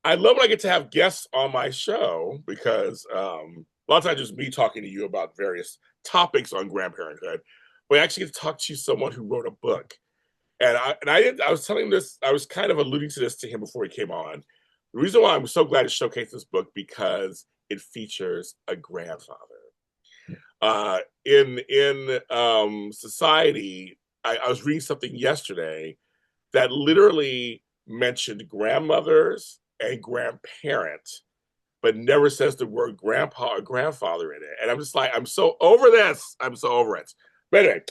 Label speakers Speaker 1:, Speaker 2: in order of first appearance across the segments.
Speaker 1: I love when I get to have guests on my show because a lot of times just me talking to you about various topics on grandparenthood, but I actually get to talk to someone who wrote a book. I was telling this, I was kind of alluding to this to him before he came on. The reason why I'm so glad to showcase this book because it features a grandfather. In society, I was reading something yesterday that literally mentioned grandmothers and grandparents, but never says the word grandpa or grandfather in it. And I'm just like, I'm so over this. I'm so over it. But anyway,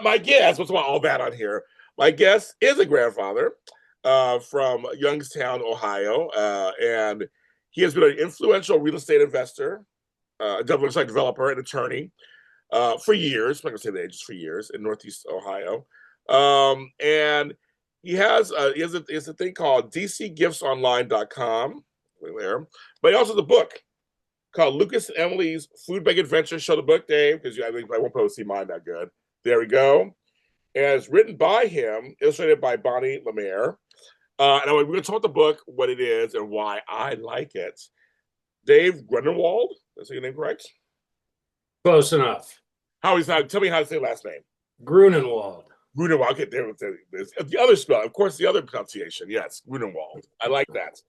Speaker 1: my guest, what's about all that on here? My guest is a grandfather from Youngstown, Ohio, and he has been an influential real estate investor, developer, and attorney for years. I'm not gonna say the ages for years in Northeast Ohio, and he has a thing called dcgiftsonline.com there, but he also has a book called Lucas and Emily's Food Bank Adventure. Show the book, Dave, because I think I won't be able to see mine that good. There we go. And it's written by him, illustrated by Bonnie Lemaire. And we're going to talk about the book, what it is, and why I like it. Dave Grunenwald, is your name correct?
Speaker 2: Close enough.
Speaker 1: How is that? Tell me how to say last name.
Speaker 2: Grunenwald.
Speaker 1: Grunenwald. Okay, there's the other spell. Of course, the other pronunciation. Yes, Grunenwald. I like that.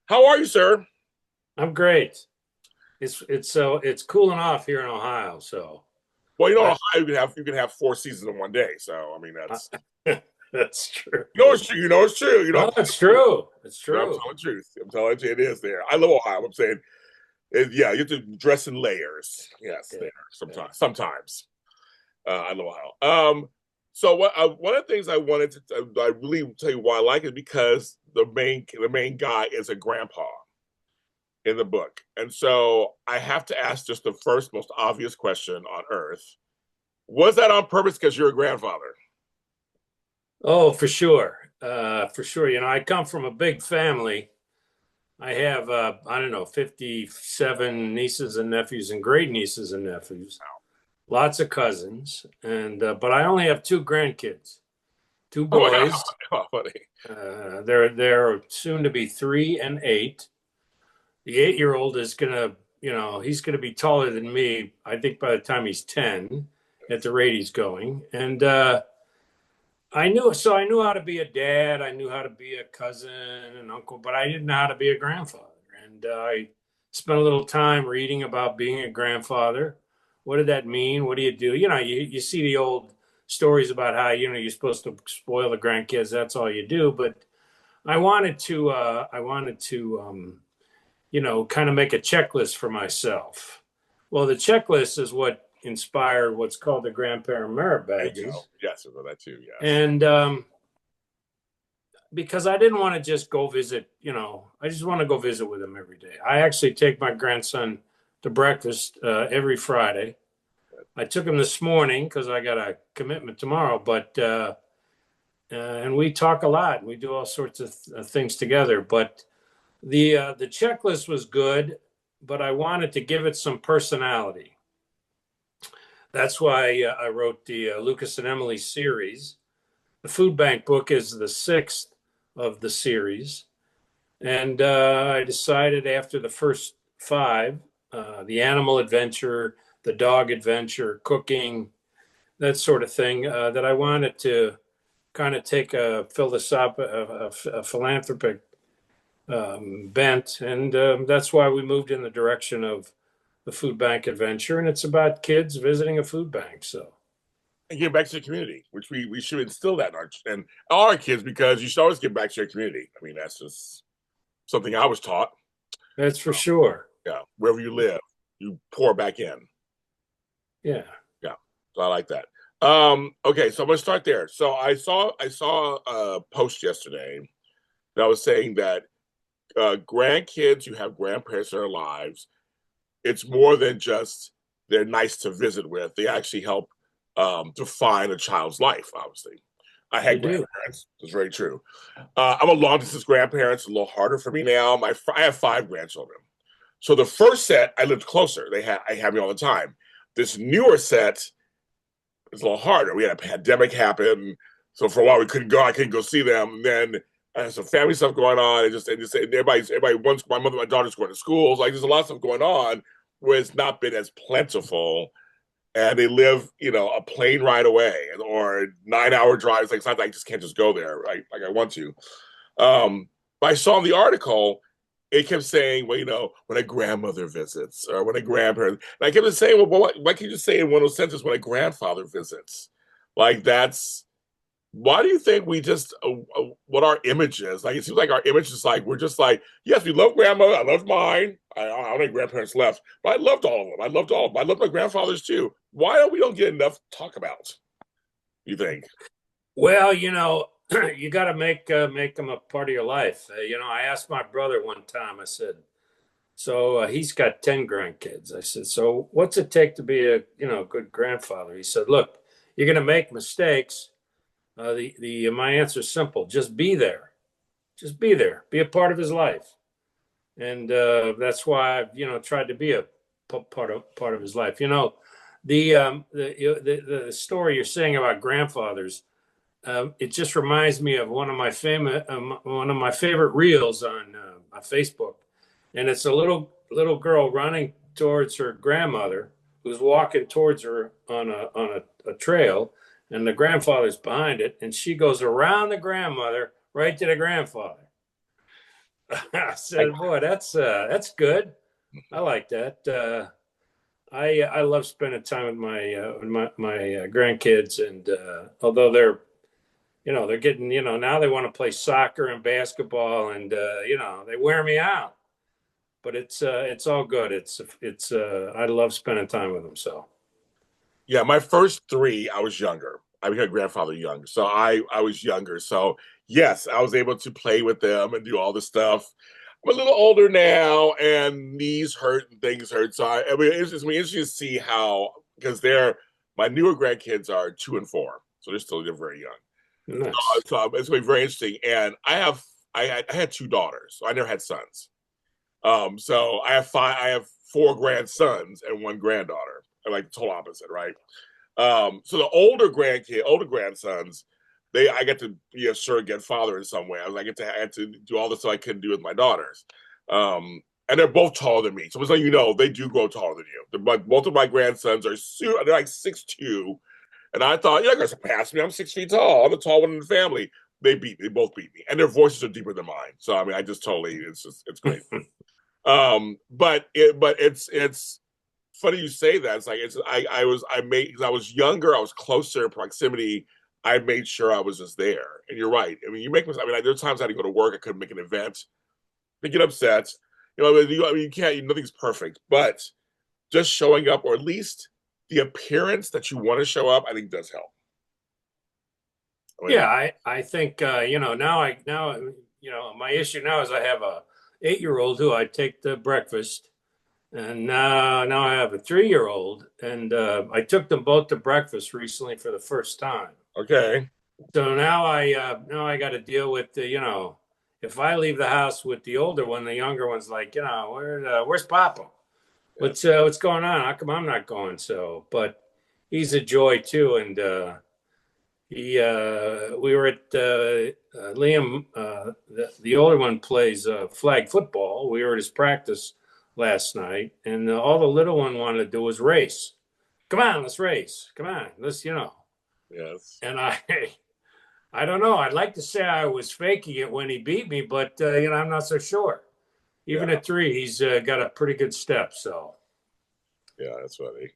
Speaker 1: How are you, sir?
Speaker 2: I'm great. It's cooling off here in Ohio, so
Speaker 1: Well, you know, in
Speaker 2: I,
Speaker 1: Ohio you can have 4 seasons in one day. So I mean,
Speaker 2: I
Speaker 1: that's
Speaker 2: that's true.
Speaker 1: it's true. It's true.
Speaker 2: No, it's true. It's
Speaker 1: No, I'm
Speaker 2: true.
Speaker 1: telling the truth. I'm telling you, it is there. I love Ohio. I'm saying, yeah, you have to dress in layers. Yes,
Speaker 2: Yeah,
Speaker 1: there
Speaker 2: yeah.
Speaker 1: sometimes. Sometimes I love Ohio. So one of the things I wanted to I really tell you why I like it because the main guy is a grandpa in the book, and so I have to ask just the first most obvious question on earth: was that on purpose because you're a grandfather?
Speaker 2: Oh, for sure. For sure. I come from a big family. I have I don't know, 57 nieces and nephews and great nieces and nephews. Lots of cousins, and but I only have two grandkids, two
Speaker 1: Oh my god,
Speaker 2: boys.
Speaker 1: how funny!
Speaker 2: They're soon to be 3 and 8. The 8-year-old is gonna, he's gonna be taller than me. I think by the time he's 10, at the rate he's going. And I knew how to be a dad. I knew how to be a cousin and uncle, but I didn't know how to be a grandfather. And I spent a little time reading about being a grandfather. What did that mean? What do you do? You see the old stories about how, you're supposed to spoil the grandkids. That's all you do. But I wanted to kind of make a checklist for myself. Well, the checklist is what inspired what's called the grandparent merit
Speaker 1: There you go.
Speaker 2: badges.
Speaker 1: Yes, I know that too. Yes.
Speaker 2: And because I didn't want to just go visit, I just want to go visit with him every day. I actually take my grandson to breakfast every Friday. I took him this morning because I got a commitment tomorrow, but and we talk a lot. We do all sorts of things together. But the checklist was good, but I wanted to give it some personality. That's why I wrote the Lucas and Emily series. The food bank book is the sixth of the series. And I decided after the first five, the animal adventure, the dog adventure, cooking, that sort of thing, that I wanted to kind of take a a philanthropic bent. And that's why we moved in the direction of the food bank adventure. And it's about kids visiting a food bank. So
Speaker 1: And give back to the community, which we should instill that in our kids because you should always give back to your community. I mean, that's just something I was taught.
Speaker 2: that's for sure.
Speaker 1: Yeah, wherever you live, you pour back in.
Speaker 2: Yeah.
Speaker 1: Yeah, so I like that. Okay, so I'm gonna start there. So I saw a post yesterday that was saying that grandkids who have grandparents in their lives, it's more than just they're nice to visit with. They actually help define a child's life. Obviously, I
Speaker 2: They
Speaker 1: had
Speaker 2: do.
Speaker 1: grandparents. It's very true. I'm a long distance grandparent. It's a little harder for me now. I have 5 grandchildren. So the first set, I lived closer. I had me all the time. This newer set is a little harder. We had a pandemic happen, so for a while we couldn't go. I couldn't go see them. And then and some family stuff going on, and just everybody wants my daughter's going to schools. Like there's a lot of stuff going on where it's not been as plentiful, and they live, a plane ride away or 9 hour drives. Like it's not like I just can't just go there, right? Like I want to. But I saw in the article, it kept saying, well, when a grandmother visits or when a grandparent, and I kept saying, well, why can't you just say in one of those sentences when a grandfather visits? Like why do you think we just what our image is? Like it seems like our image is like we're just like, yes, we love grandmother. I love mine. I don't have any grandparents left, but I loved all of them. I loved all of them. I loved my grandfathers too. Why don't get enough to talk about? You think?
Speaker 2: Well, you got to make them a part of your life. I asked my brother one time. I said, so he's got 10 grandkids. I said, so what's it take to be a good grandfather? He said, look, you're going to make mistakes. My answer is simple: just be there, be a part of his life, and that's why I've tried to be a part of his life. The story you're saying about grandfathers. It just reminds me of one of my favorite reels on Facebook, and it's a little girl running towards her grandmother who's walking towards her on a trail, and the grandfather's behind it, and she goes around the grandmother right to the grandfather. I said, "Boy, that's good. I like that." I love spending time with my grandkids, and although they're getting, now they want to play soccer and basketball, and they wear me out. But it's all good. I love spending time with them. So
Speaker 1: Yeah, my first three, I was younger. I became a grandfather young, so I was younger. So yes, I was able to play with them and do all the stuff. I'm a little older now, and knees hurt and things hurt. So it's just interesting to see how, because my newer grandkids are 2 and 4, so they're very young.
Speaker 2: nice.
Speaker 1: So it's going to be very interesting. And I had 2 daughters, so I never had sons. So I have 4 grandsons and 1 granddaughter. I'm like total opposite, right? So the older grandsons, I get to be a surrogate father in some way. I had to do all the stuff I couldn't do with my daughters. And they're both taller than me. So it's like, they do grow taller than you. Both of my grandsons they're like 6'2". And I thought, you're not going to surpass me. I'm 6 feet tall. I'm the tall one in the family. They both beat me. And their voices are deeper than mine. So, I mean, it's great. But it's funny you say that. It's like, because I was younger, I was closer in proximity. I made sure I was just there. And you're right. I mean, there's times I had to go to work. I couldn't make an event. They get upset. You can't, nothing's perfect, but just showing up, or at least the appearance that you want to show up, I think does help.
Speaker 2: Yeah, I think my issue now is I have a 8-year-old who I take to breakfast, and now I have a 3-year-old, and I took them both to breakfast recently for the first time.
Speaker 1: Okay.
Speaker 2: So now I got to deal with if I leave the house with the older one, the younger one's like, where's Papa? What's going on? How come I'm not going? So, but he's a joy too, and we were at Liam. The older one plays flag football. We were at his practice last night, and all the little one wanted to do was race. Come on, let's race. Come on, let's.
Speaker 1: Yes.
Speaker 2: And I don't know. I'd like to say I was faking it when he beat me, but I'm not so sure. Even at 3, he's got a pretty good step. So.
Speaker 1: Yeah, that's funny.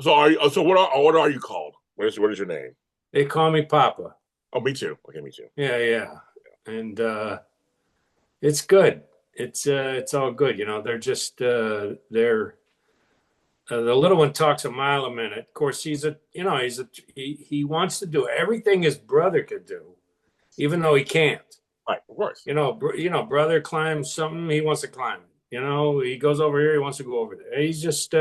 Speaker 1: So what are you called? What is your name?
Speaker 2: They call me Papa.
Speaker 1: Oh, me too. Okay, me too.
Speaker 2: Yeah. And it's good. It's all good. They're just they're the little one talks a mile a minute. Of course, he wants to do everything his brother could do, even though he can't.
Speaker 1: Right, of course.
Speaker 2: Brother climbs something, he wants to climb it. He goes over here, he wants to go over there. He's just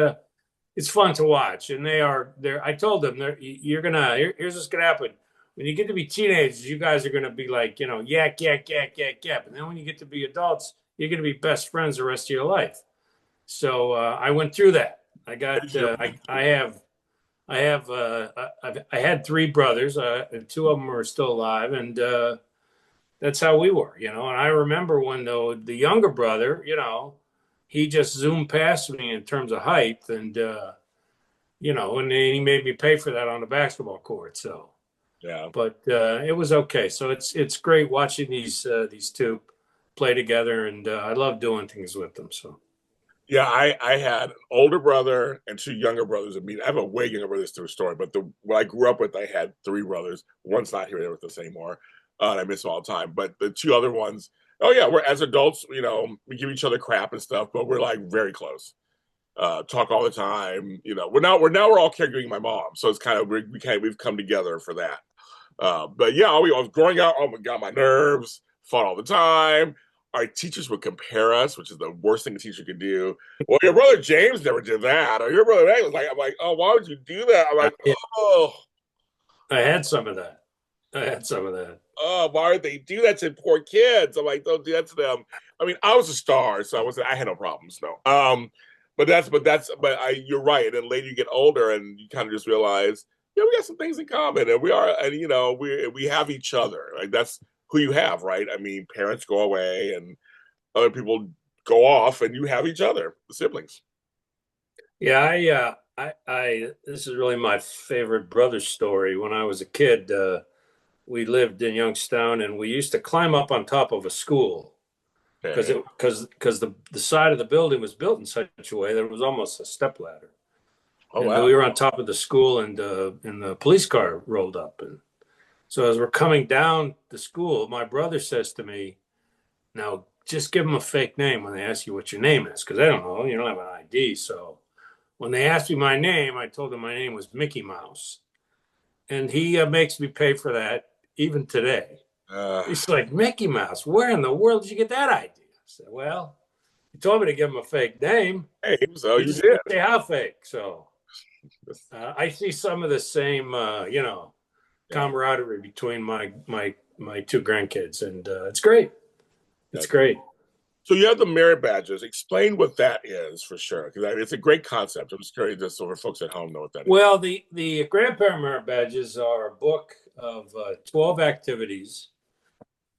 Speaker 2: it's fun to watch. And they're I told them here's what's gonna happen. When you get to be teenagers, you guys are gonna be like, yak, yak, yak, yak, yak. And then when you get to be adults, you're gonna be best friends the rest of your life. So I went through that. I had 3 brothers. 2 of them are still alive, and that's how we were, you know. And I remember when the younger brother, you know, he just zoomed past me in terms of height, and you know, and he made me pay for that on the basketball court. So,
Speaker 1: Yeah.
Speaker 2: but it was okay. So it's great watching these two play together, and I love doing things with them. So
Speaker 1: Yeah, I had an older brother and two younger brothers. I mean, I have a way younger brother through a story, but the when I grew up with, I had three brothers. One's not here with us anymore, and I miss him all the time. But the two other ones, oh yeah, we're as adults, you know, we give each other crap and stuff, but we're like very close. Talk all the time. You know, we're all caregiving my mom, so it's kind of we've come together for that. But yeah, I was growing up. Oh my god, my nerves fought all the time. Our teachers would compare us, which is the worst thing a teacher could do. Well, your brother James never did that, or your brother Ray was like, I'm like, oh, why would you do that? I'm like,
Speaker 2: yeah,
Speaker 1: oh,
Speaker 2: I had some of that. I had some of that.
Speaker 1: oh, why would they do that to poor kids? I'm like, don't do that to them. I mean, I was a star, so I had no problems, no. You're right. And then later you get older, and you kind of just realize, yeah, we got some things in common, and you know, we have each other. Like that's who you have, right? I mean, parents go away, and other people go off, and you have each other, the siblings.
Speaker 2: Yeah, I this is really my favorite brother story. When I was a kid, we lived in Youngstown, and we used to climb up on top of a school because
Speaker 1: Okay.
Speaker 2: the side of the building was built in such a way that it was almost a stepladder.
Speaker 1: Oh
Speaker 2: And
Speaker 1: wow.
Speaker 2: we were on top of the school, and the police car rolled up. And so as we're coming down the school, my brother says to me, "Now just give them a fake name when they ask you what your name is, because I don't know, you don't have an ID." So when they asked me my name, I told them my name was Mickey Mouse, and he makes me pay for that even today.
Speaker 1: Uh,
Speaker 2: He's like, "Mickey Mouse, where in the world did you get that idea?" I said, "Well, he told me to give him a fake name.
Speaker 1: hey, so
Speaker 2: He
Speaker 1: you
Speaker 2: just
Speaker 1: did.
Speaker 2: didn't say how fake." So I see some of the same, you know,
Speaker 1: Yeah.
Speaker 2: camaraderie between my two grandkids, and it's great. It's
Speaker 1: That,
Speaker 2: great.
Speaker 1: so you have the merit badges. Explain what that is for sure, because it's a great concept. I'm just curious, just so our folks at home know what that is.
Speaker 2: Well, the grandparent merit badges are a book of 12 activities.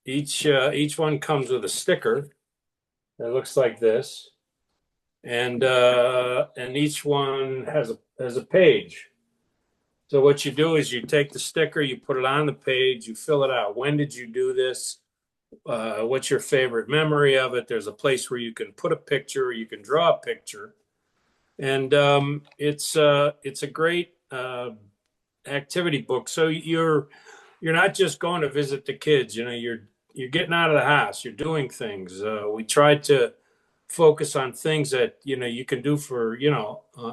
Speaker 2: Each one comes with a sticker that looks like this, and each one has a page. So what you do is you take the sticker, you put it on the page, you fill it out. When did you do this? What's your favorite memory of it? There's a place where you can put a picture, you can draw a picture, and it's a great activity book. So you're not just going to visit the kids. You know, you're getting out of the house. You're doing things. We tried to focus on things that you know you can do for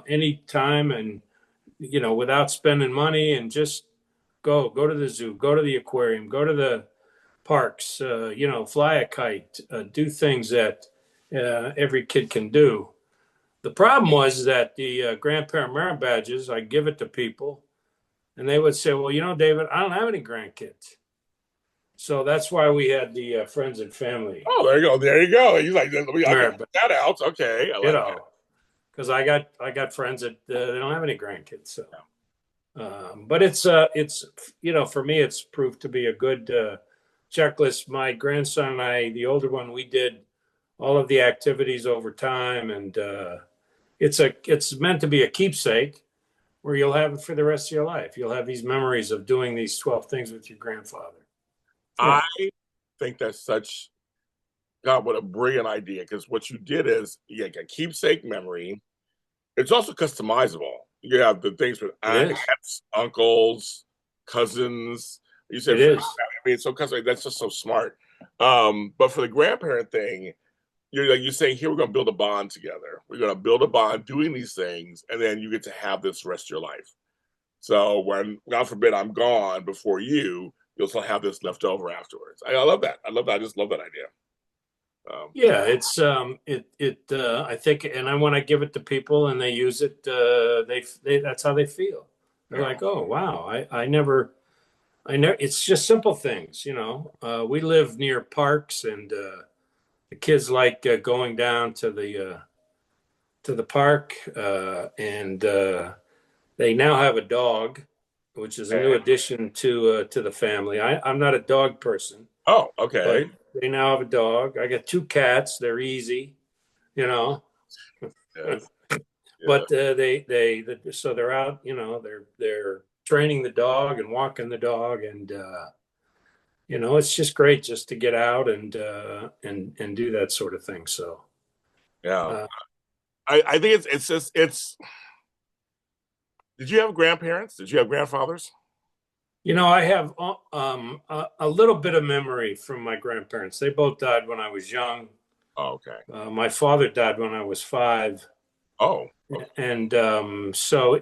Speaker 2: any time, and you know without spending money, and just go to the zoo, go to the aquarium, go to the parks, you know, fly a kite, do things that every kid can do. The problem was that the grandparent merit badges, I give it to people, and they would say, "Well, you know, David, I don't have any grandkids." So that's why we had the friends and family
Speaker 1: Oh, there you go. There you go. He's like, I can
Speaker 2: merit
Speaker 1: put
Speaker 2: badge,
Speaker 1: that out. Okay, I
Speaker 2: you
Speaker 1: like that.
Speaker 2: know, because I got friends that they don't have any grandkids. So, but it's you know, for me, it's proved to be a good checklist. My grandson and I, the older one, we did all of the activities over time, and it's meant to be a keepsake where you'll have it for the rest of your life. You'll have these memories of doing these 12 things with your grandfather.
Speaker 1: I
Speaker 2: Yeah,
Speaker 1: think that's such God, what a brilliant idea. Because what you did is you get a keepsake memory. It's also customizable. You have the things with
Speaker 2: it is.
Speaker 1: aunts, uncles, cousins. You said,
Speaker 2: It is.
Speaker 1: I mean, so custom. That's just so smart. But for the grandparent thing, you're saying here we're going to build a bond together. We're going to build a bond doing these things, and then you get to have this the rest of your life. So when God forbid I'm gone before you'll still have this left over afterwards. I love that. I love that. I just love that idea.
Speaker 2: Yeah, it's I think, and I when I give it to people and they use it, they that's how they feel. They're
Speaker 1: Yeah.
Speaker 2: like, "Oh, wow, I never." It's just simple things, you know. We live near parks, and the kids like going down to the park, and they now have a dog, which is a new
Speaker 1: Okay.
Speaker 2: addition to the family. I'm not a dog person,
Speaker 1: Oh,
Speaker 2: but
Speaker 1: okay.
Speaker 2: they now have a dog. I got two cats. They're easy, you know.
Speaker 1: Yes. Yeah.
Speaker 2: But so they're out, they're training the dog and walking the dog, and it's just great just to get out and do that sort of thing. So,
Speaker 1: Yeah.
Speaker 2: uh,
Speaker 1: I think it's just it's. Did you have grandparents? Did you have grandfathers?
Speaker 2: I have a little bit of memory from my grandparents. They both died when I was young.
Speaker 1: Oh, okay.
Speaker 2: My father died when I was 5,
Speaker 1: Oh, okay.
Speaker 2: and so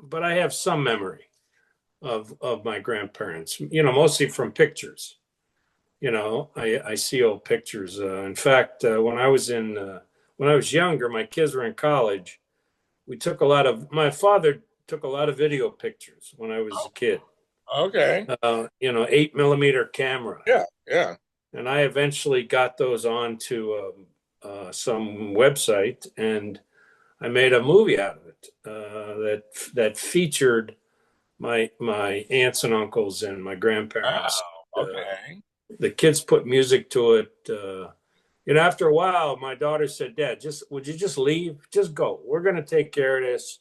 Speaker 2: but I have some memory of my grandparents. Mostly from pictures. I see old pictures. In fact, when I was younger, my kids were in college. My father took a lot of video pictures when I was a kid.
Speaker 1: Okay.
Speaker 2: 8 millimeter camera,
Speaker 1: Yeah. Yeah.
Speaker 2: and I eventually got those onto some website, and I made a movie out of it that featured my aunts and uncles and my grandparents.
Speaker 1: Wow. Okay.
Speaker 2: The kids put music to it. After a while, my daughter said, "Dad, would you just leave? Just go. We're going to take care of this.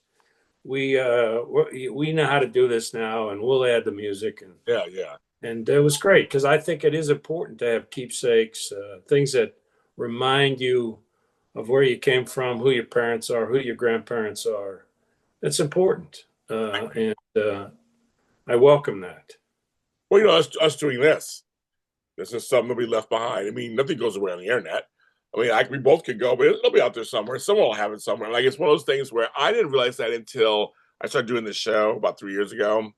Speaker 2: We know how to do this now, and we'll add the music."
Speaker 1: Yeah. Yeah.
Speaker 2: And it was great because I think it is important to have keepsakes, things that remind you of where you came from, who your parents are, who your grandparents are. It's important, and I welcome that.
Speaker 1: Well, us doing this. This is something that we left behind. I mean, nothing goes away on the internet. I mean, we both could go, but it'll be out there somewhere. Someone will have it somewhere. Like it's one of those things where I didn't realize that until I started doing this show about 3 years ago.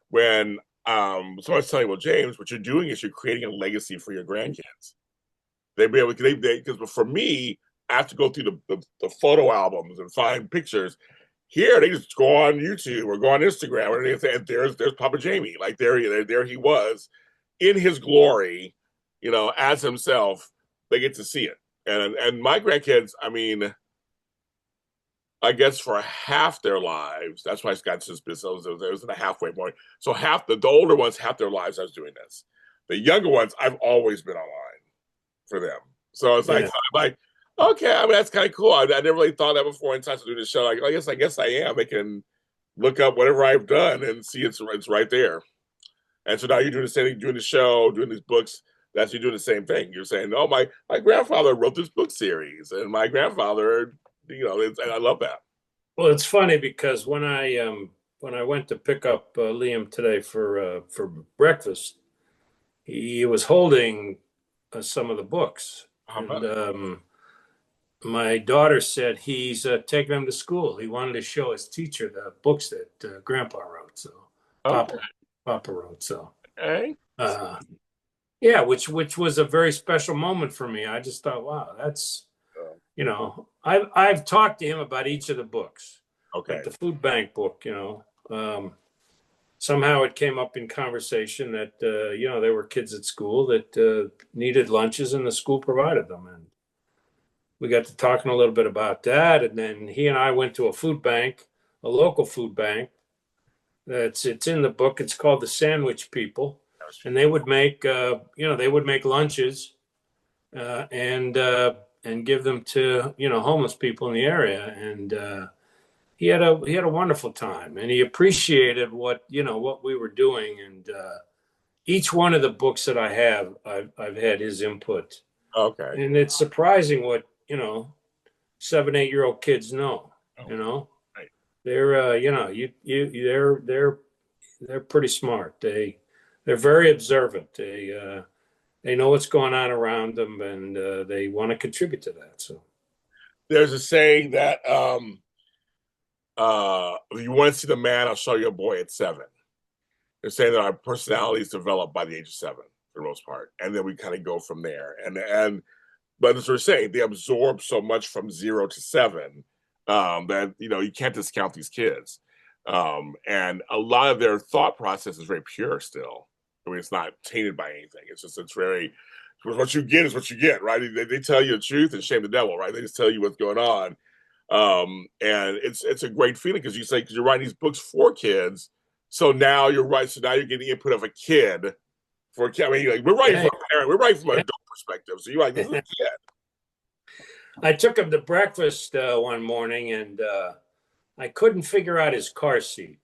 Speaker 1: When someone's telling me, well, James, what you're doing is you're creating a legacy for your grandkids. They'd be able to, because for me, I have to go through the photo albums and find pictures. Here, they just go on YouTube or go on Instagram, and they say, there's Papa Jamie. Like there he was in his glory, as himself. They get to see it, and my grandkids. I mean, I guess for half their lives, that's why Scott says business. It was in a halfway point. So half the older ones, half their lives, I was doing this. The younger ones, I've always been online for them. So it's like,
Speaker 2: Yeah.
Speaker 1: I'm like, okay, I mean that's kind of cool. I never really thought that before until I started doing the show. Like, I guess I am. They can look up whatever I've done and see it's right there. And so now you're doing the same thing, doing the show, doing these books. That's you're doing the same thing. You're saying, oh, my grandfather wrote this book series, and my grandfather, and I love that.
Speaker 2: Well, it's funny because when I went to pick up Liam today for breakfast, he was holding some of the books,
Speaker 1: How
Speaker 2: and
Speaker 1: about
Speaker 2: my daughter said he's taking them to school. He wanted to show his teacher the books that Grandpa wrote. So
Speaker 1: okay,
Speaker 2: Papa wrote. So
Speaker 1: okay.
Speaker 2: uh, yeah, which was a very special moment for me. I just thought, wow, that's I've talked to him about each of the books,
Speaker 1: Okay.
Speaker 2: like the food bank book. Somehow it came up in conversation that there were kids at school that needed lunches, and the school provided them, and we got to talking a little bit about that. And then he and I went to a food bank, a local food bank. It's in the book. It's called the Sandwich People, and they would make lunches and give them to homeless people in the area. And he had a wonderful time, and he appreciated what we were doing. And each one of the books that I have, I've had his input,
Speaker 1: Okay.
Speaker 2: and it's surprising what 7, 8 year old kids know.
Speaker 1: Oh,
Speaker 2: You know,
Speaker 1: right.
Speaker 2: they're they're pretty smart. They're very observant. They know what's going on around them, and they want to contribute to that. So
Speaker 1: There's a saying that if you want to see the man, I'll show you a boy at 7. They're saying that our personality is developed by the age of 7 for the most part, and then we kind of go from there. And but as we're saying, they absorb so much from 0 to 7 that you can't discount these kids. And a lot of their thought process is very pure still. I mean, it's not tainted by anything. It's very what you get is what you get, right? They tell you the truth and shame the devil, right? They just tell you what's going on. And it's a great feeling because you're writing these books for kids. So now you're right. So now you're getting the input of a kid For a kid. I mean, like, we're right
Speaker 2: Yeah,
Speaker 1: from a parent. We're right from an
Speaker 2: yeah.
Speaker 1: adult perspective. So you're like, this is a kid.
Speaker 2: I took him to breakfast one morning, and I couldn't figure out his car seat.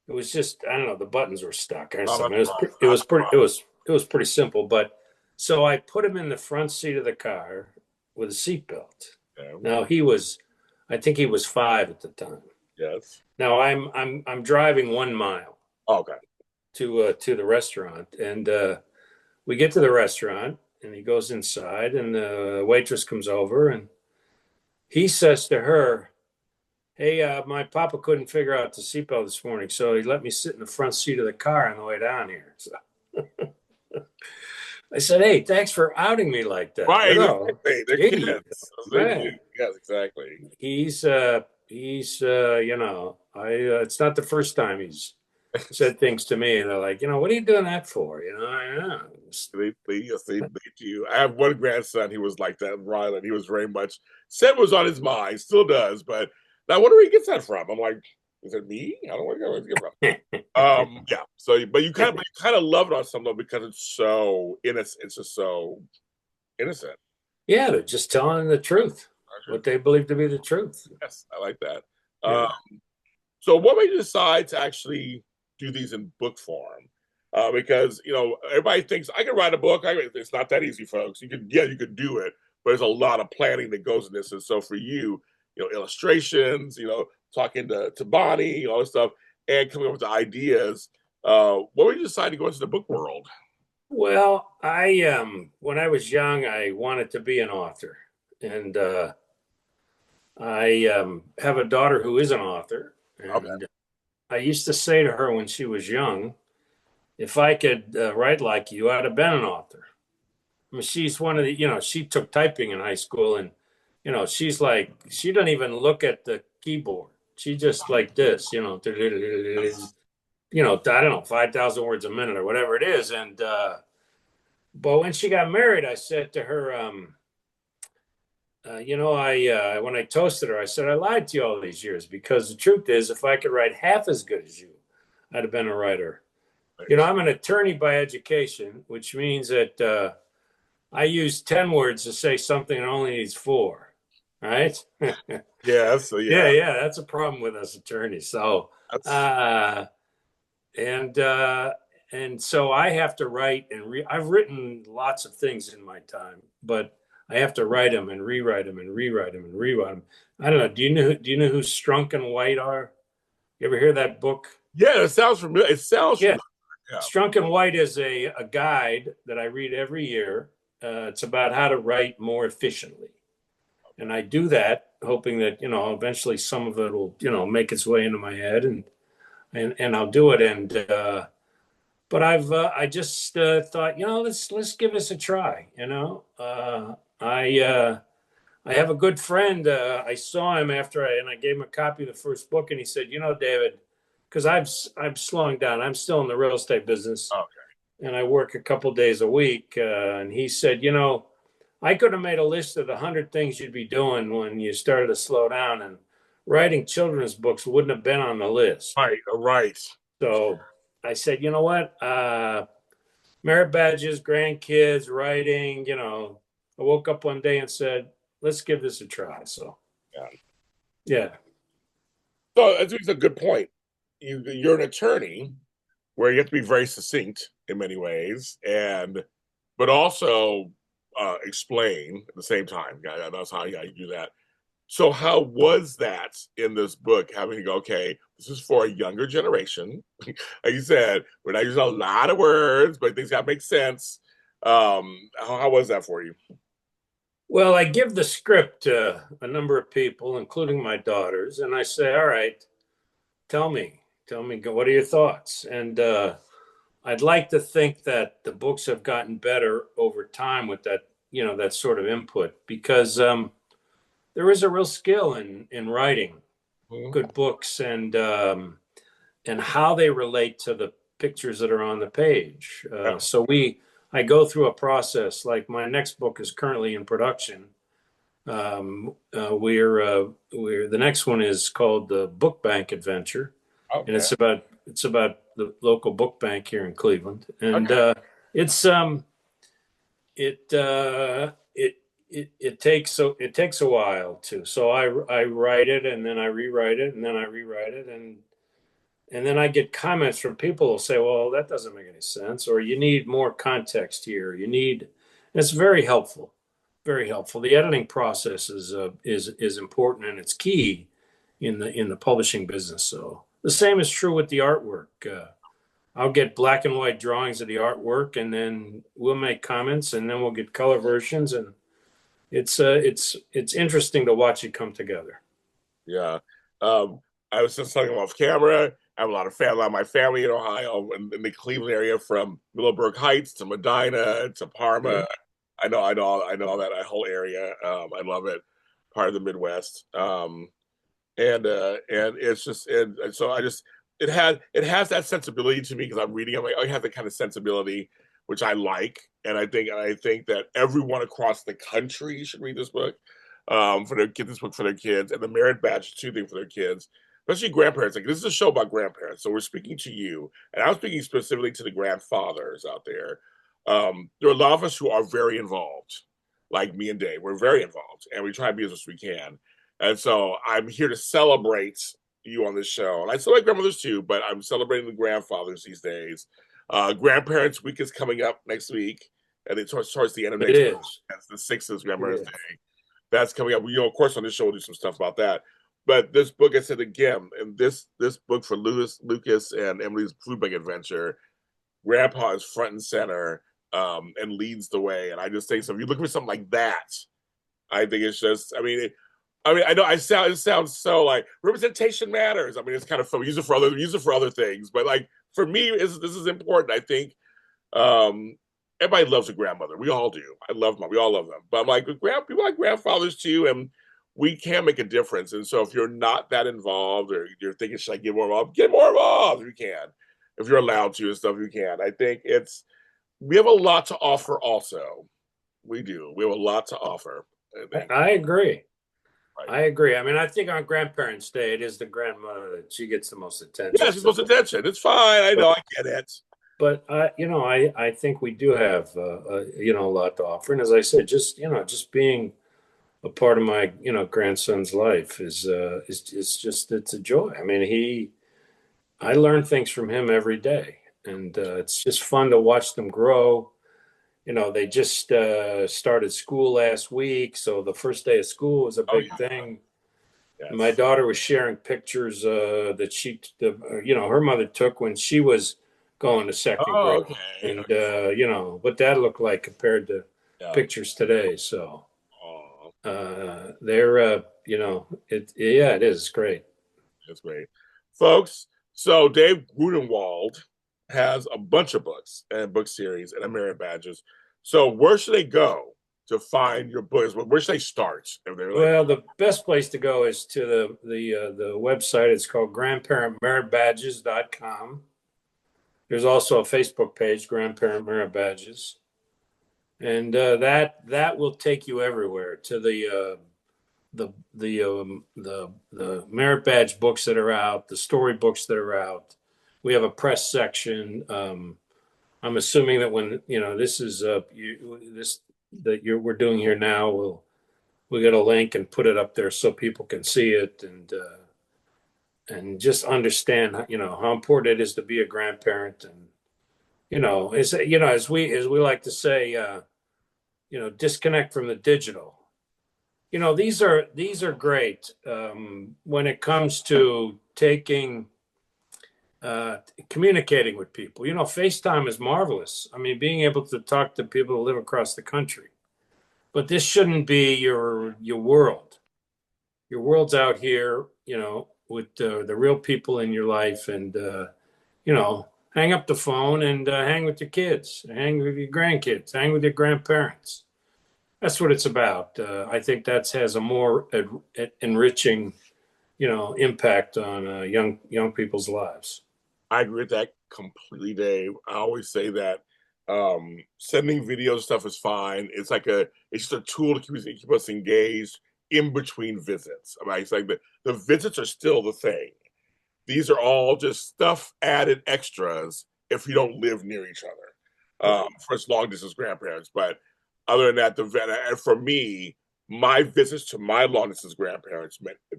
Speaker 2: It was just, I don't know, the buttons were stuck or
Speaker 1: Not a
Speaker 2: something.
Speaker 1: problem.
Speaker 2: It
Speaker 1: Not
Speaker 2: was
Speaker 1: a
Speaker 2: pretty,
Speaker 1: problem.
Speaker 2: it was pretty simple. But so I put him in the front seat of the car with a seatbelt.
Speaker 1: Yeah.
Speaker 2: Now I think he was 5 at the time.
Speaker 1: Yes.
Speaker 2: Now I'm driving 1 mile
Speaker 1: Okay.
Speaker 2: to the restaurant, and we get to the restaurant, and he goes inside, and the waitress comes over, and he says to her, "Hey, my papa couldn't figure out the seatbelt this morning, so he let me sit in the front seat of the car on the way down here." So I said, "Hey, thanks for outing me like that.
Speaker 1: Right. Exactly. They're
Speaker 2: Idiot,
Speaker 1: kids. They're
Speaker 2: man.
Speaker 1: kids. Yes, exactly.
Speaker 2: I it's not the first time he's said things to me, and they're like, what are you doing that for? I know.
Speaker 1: Yes, they do. I have one grandson. He was like that, Rylan. He was very much said what was on his mind, still does. But now, I wonder where he gets that from. I'm like, is it me? I don't know where he gets it from. Yeah. So, but you kind of love it on some level because it's so innocent. It's just so innocent.
Speaker 2: Yeah, they're just telling the truth, what they believe to be the truth.
Speaker 1: Yes, I like that.
Speaker 2: Yeah.
Speaker 1: So, what made you decide to actually do these in book form? Because everybody thinks I can write a book. It's not that easy, folks. You could do it, but there's a lot of planning that goes in this. And so, for you, illustrations, talking to Bonnie, all this stuff, and coming up with the ideas. What made you decide to go into the book world?
Speaker 2: Well, I when I was young, I wanted to be an author, and I have a daughter who is an author,
Speaker 1: Okay,
Speaker 2: and I used to say to her when she was young, if I could write like you, I'd have been an author. I mean, she's one of the, she took typing in high school, and she's like, she doesn't even look at the keyboard. She just like this, I don't know, 5,000 words a minute or whatever it is. And but when she got married, I said to her, I when I toasted her, I said I lied to you all these years because the truth is, if I could write half as good as you, I'd have been a writer. I'm an attorney by education, which means that I use 10 words to say something that only needs 4. Right?
Speaker 1: yeah, so
Speaker 2: Yeah, that's a problem with us attorneys. So,
Speaker 1: that's
Speaker 2: uh, and so I have to write and I've written lots of things in my time, but I have to write them and rewrite them and rewrite them and rewrite them. I don't know. Do you know who Strunk and White are? You ever hear that book?
Speaker 1: yeah. It sounds familiar. It sounds
Speaker 2: Yeah.
Speaker 1: familiar. Yeah.
Speaker 2: Strunk and White is a guide that I read every year. It's about how to write more efficiently. And I do that hoping that, eventually some of it will, make its way into my head and I'll do it. And, but I just thought, let's give this a try. I have a good friend. I saw him and I gave him a copy of the first book, and he said, David, because I'm slowing down. I'm still in the real estate business,
Speaker 1: Okay.
Speaker 2: and I work a couple days a week. And he said, I could have made a list of the 100 things you'd be doing when you started to slow down, and writing children's books wouldn't have been on the list.
Speaker 1: Right. Right.
Speaker 2: So I said, you know what? Merit badges, grandkids, writing. I woke up one day and said, let's give this a try. So,
Speaker 1: Yeah.
Speaker 2: yeah.
Speaker 1: So it's a good point. You're an attorney where you have to be very succinct in many ways, but also explain at the same time. Yeah, that's how you do that. So how was that in this book? Having to go, okay, this is for a younger generation. Like you said, we're not using a lot of words, but things got to make sense. How was that for you?
Speaker 2: Well, I give the script to a number of people, including my daughters, and I say, all right, tell me, what are your thoughts? And I'd like to think that the books have gotten better over time with that, that sort of input, because there is a real skill in writing
Speaker 1: Mhm.
Speaker 2: good books and how they relate to the pictures that are on the page.
Speaker 1: Yeah.
Speaker 2: I go through a process. Like my next book is currently in production. We're the next one is called the Book Bank Adventure, and
Speaker 1: Okay.
Speaker 2: it's about the local book bank here in Cleveland, and
Speaker 1: Okay.
Speaker 2: it's it it takes a while too. So I write it and then I rewrite it and then I rewrite it and then I get comments from people who'll say, "Well, that doesn't make any sense," or "You need more context here. You need." And it's very helpful, very helpful. The editing process is important and it's key in the publishing business. So the same is true with the artwork. I'll get black and white drawings of the artwork, and then we'll make comments, and then we'll get color versions, and it's interesting to watch it come together.
Speaker 1: Yeah. Um, I was just talking off camera. I have a lot of my family in Ohio, in the Cleveland area, from Middleburg Heights to Medina to Parma.
Speaker 2: Yeah,
Speaker 1: I know that whole area. I love it. Part of the Midwest. And it's just, and so I just, it has that sensibility to me because I'm reading. I'm like, oh, it has that kind of sensibility, which I like, and I think that everyone across the country should read this book, for their get this book for their kids, and the merit badge too thing for their kids, especially grandparents. Like, this is a show about grandparents, so we're speaking to you, and I'm speaking specifically to the grandfathers out there. There are a lot of us who are very involved, like me and Dave. We're very involved, and we try to be as much as we can. And so I'm here to celebrate you on this show. And I celebrate grandmothers too, but I'm celebrating the grandfathers these days. Grandparents Week is coming up next week, and it towards the end of
Speaker 2: it
Speaker 1: next week.
Speaker 2: is.
Speaker 1: That's the 6th is
Speaker 2: It
Speaker 1: Grandmother's
Speaker 2: is.
Speaker 1: Day. That's coming up. Of course, on this show, we'll do some stuff about that. But this book, I said again, and this book for Lucas and Emily's Food Bank Adventure, Grandpa is front and center, and leads the way. And I just think so. If you're looking for something like that, I think it's just. I know it sounds so like representation matters. I mean, it's kind of fun. Use it for other things. But like for me, this is important. I think everybody loves a grandmother. We all do. We all love them. But I'm like, people like grandfathers too, and we can make a difference. And so if you're not that involved, or you're thinking, should I get more involved? Get more involved if you can. If you're allowed to and stuff, you can. I think we have a lot to offer also. We do. We have a lot to offer, I think.
Speaker 2: I agree.
Speaker 1: Right.
Speaker 2: I agree. I mean, I think on Grandparents' Day, it is the grandmother that she gets the most
Speaker 1: Yeah,
Speaker 2: attention.
Speaker 1: she's supposed to attention. It's fine. I
Speaker 2: But,
Speaker 1: know. I get it.
Speaker 2: but I think we do have, a lot to offer. And as I said, just being a part of my, grandson's life is just, it's a joy. I mean, I learn things from him every day, and it's just fun to watch them grow. They just started school last week, so the first day of school was a
Speaker 1: Oh
Speaker 2: big
Speaker 1: yeah.
Speaker 2: thing. And my
Speaker 1: Yes.
Speaker 2: daughter was sharing pictures her mother took when she was going to second
Speaker 1: Oh,
Speaker 2: grade,
Speaker 1: okay.
Speaker 2: and what that looked like compared to
Speaker 1: Yeah.
Speaker 2: pictures today. So
Speaker 1: Oh,
Speaker 2: they're, it is great.
Speaker 1: that's great, folks. So Dave Grunenwald has a bunch of books and book series and merit badges. So where should they go to find your books? Where should they start if they're like,
Speaker 2: Well, the best place to go is to the website. It's called grandparentmeritbadges.com. There's also a Facebook page, Grandparent Merit Badges, and that will take you everywhere to the merit badge books that are out, the story books that are out. We have a press section. I'm assuming that when this is we're doing here now, we'll get a link and put it up there so people can see it and just understand how important it is to be a grandparent. And as we like to say, disconnect from the digital. These are great when it comes to communicating with people. FaceTime is marvelous. I mean, being able to talk to people who live across the country, but this shouldn't be your world. Your world's out here, with the real people in your life, and hang up the phone and hang with your kids, hang with your grandkids, hang with your grandparents. That's what it's about. I think that has a more enriching, impact on young people's lives.
Speaker 1: I agree with that completely, Dave. I always say that sending video stuff is fine. It's just a tool to keep us engaged in between visits. I mean, it's like the visits are still the thing. these are all just stuff added extras if you don't live near each other for as long distance grandparents. But other than that, and for me, my visits to my long distance grandparents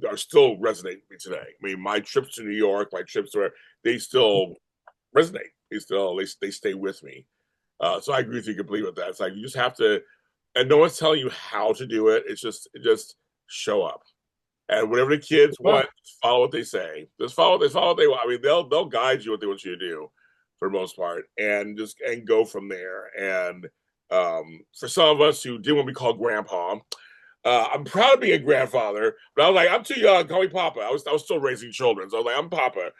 Speaker 1: are still resonating with me today. I mean, my trips to New York, my trips to where they still resonate. They stay with me. So I agree with you completely with that. It's like you just have to, and no one's telling you how to do it. It's just show up. And whatever the kids want, just follow what they say. Just follow what they want. I mean, they'll guide you what they want you to do for the most part, and go from there. And for some of us who didn't want to be called grandpa, I'm proud of being a grandfather, but I was like, I'm too young. Call me Papa. I was still raising children, so I was like, I'm Papa.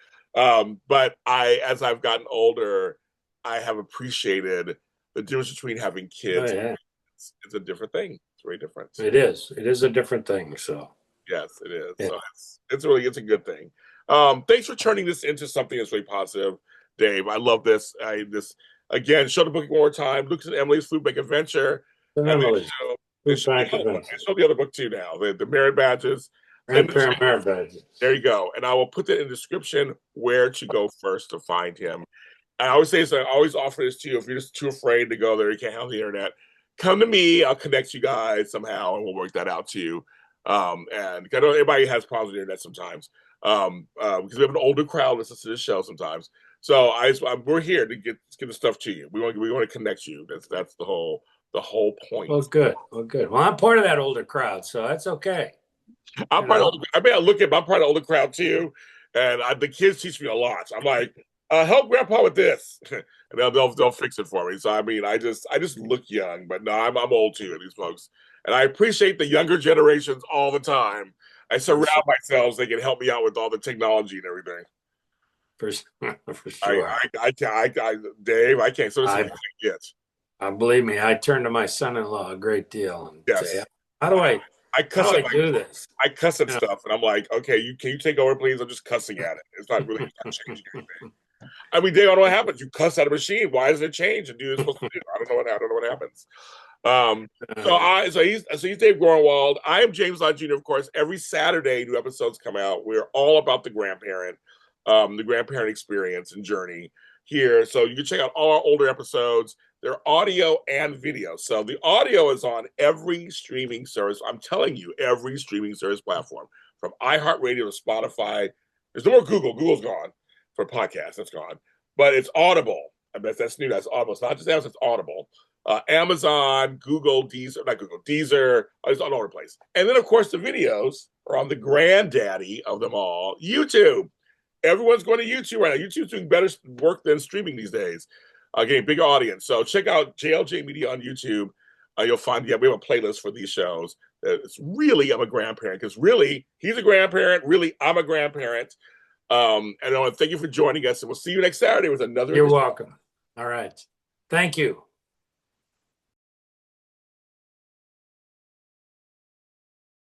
Speaker 1: But as I've gotten older, I have appreciated the difference between having
Speaker 2: Oh,
Speaker 1: kids.
Speaker 2: yeah.
Speaker 1: It's a different thing. It's very different.
Speaker 2: It is. It is a different thing. So
Speaker 1: yes, it is.
Speaker 2: yeah.
Speaker 1: So it's a good thing. Thanks for turning this into something that's really positive, Dave. I love this. Again, show the book one more time. Lucas and Emily's Food Bank Adventure. And
Speaker 2: Emily's
Speaker 1: show the other book too now. The merit badges.
Speaker 2: Grandparent merit badges.
Speaker 1: There you go. And I will put that in the description where to go first to find him. I always say this, I always offer this to you. If you're just too afraid to go there, you can't handle the internet, come to me. I'll connect you guys somehow and we'll work that out too. And I know everybody has problems with the internet sometimes. Because we have an older crowd listens to this show sometimes. So we're here to get the stuff to you. We want to connect you. That's the whole point.
Speaker 2: Well, good. Well, I'm part of that older crowd, so that's okay.
Speaker 1: I'm part of. I mean, I'm part of the older crowd too, and the kids teach me a lot. I'm like, help Grandpa with this, and they'll fix it for me. So I mean, I just look young, but no, I'm old too. These folks, and I appreciate the younger generations all the time. I surround myself so they can help me out with all the technology and everything.
Speaker 2: For sure.
Speaker 1: Dave, I can't. So
Speaker 2: believe me, I turn to my son-in-law a great deal and say, "How do I do this?"
Speaker 1: I cuss at stuff, and I'm like, "Okay, can you take over, please?" I'm just cussing at it. It's not really changing anything. I mean, Dave, I don't know what happens. You cuss at a machine. Why doesn't it change and do what it's supposed to do? I don't know what happens. So he's Dave Grunenwald. I am James Lott, Jr. Of course, every Saturday new episodes come out. We're all about the grandparent experience and journey here. So you can check out all our older episodes. They're audio and video. So the audio is on every streaming service. I'm telling you, every streaming service platform, from iHeartRadio to Spotify. There's no more Google. Google's gone for podcasts. That's gone. But it's Audible. I bet that's new. That's Audible. It's not just Amazon, it's Audible. Amazon, Google, Deezer, it's all over the place. And then, of course, the videos are on the granddaddy of them all, YouTube. Everyone's going to YouTube right now. YouTube's doing better work than streaming these days. Getting bigger audience. So check out JLJ Media on YouTube. You'll find, we have a playlist for these shows. It's really, I'm a grandparent, because really, he's a grandparent. Really, I'm a grandparent. And I want to thank you for joining us. And we'll see you next Saturday with another.
Speaker 2: You're welcome. All right. Thank you.